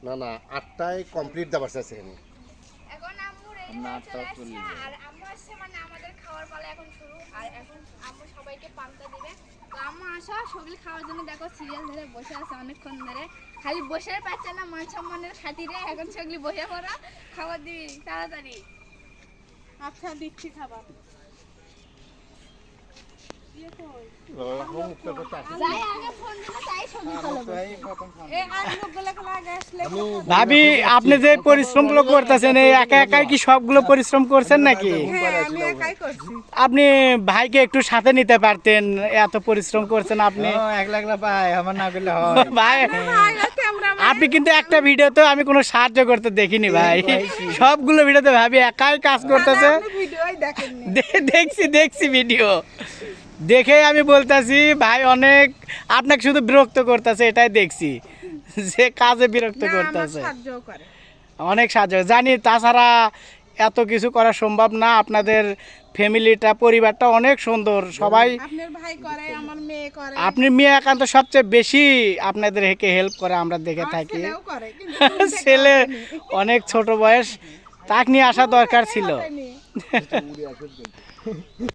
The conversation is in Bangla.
না না 8টায় কমপ্লিট দেবার চাইছে এখানে। এখন আম্মু রেডি আমরা হয়ে চলে 8টা আসছে, চল্লিশে। আর আম্মু আসছে মানে আমাদের খাওয়ার পালা এখন শুরু। আর এখন আম্মু সবাইকে পান্তা দিবে। তো আম্মু আসো, সগলি খাওয়ার জন্য দেখো সিরিয়াল ধরে বসে আছে অনেকক্ষণ ধরে, খালি বসে পাচ্ছে না মান সম্মানের খাতিরে। এখন সগলি বসে পড়া, খাবার দিবি তাড়াতাড়ি। আচ্ছা দিচ্ছি খাবার। যাই আগে ফোন দিলে তাই সগলি ভালো বসে। এই আর লোকগুলো খেলা আগে আসলে ভাবি আপনি যে পরিশ্রমগুলো করতেছেন এই একা একাই কি সবগুলো পরিশ্রম করছেন নাকি? হ্যাঁ আমি একাই করছি। আপনি ভাইকে একটু সাথে নিতে পারতেন, এত পরিশ্রম করছেন আপনি। একলা একলা পাই, আমার না করলে হয়। ভাই ক্যামেরা আপনি কিন্তু একটা ভিডিওতে আমি কোনো সাহায্য করতে দেখিনি ভাই, সবগুলো ভিডিওতে ভাবি একাই কাজ করতেছে। ভিডিওই দেখেননি। দেখছি ভিডিও দেখে আমি বলতাছি ভাই অনেক আপনাকে শুধু বিরক্ত করতেছে, এটাই দেখছি যে কাজে বিরক্ত না, আমার করতেছে। সাহায্যও করে। অনেক সাহায্য জানি, তাছাড়া এত কিছু করা সম্ভব না। আপনাদের ফ্যামিলিটা পরিবারটা অনেক সুন্দর, সবাই আপনার ভাই করে, আমার মেয়ে করে, আপনি মেয়ে একান্ত সবচেয়ে বেশি আপনাদের হেল্প করে আমরা দেখে আমার থাকি। ছেলেও করে, কিন্তু ছেলে অনেক ছোট বয়স, তাকে নিয়ে আসা দরকার ছিল। হয়নি।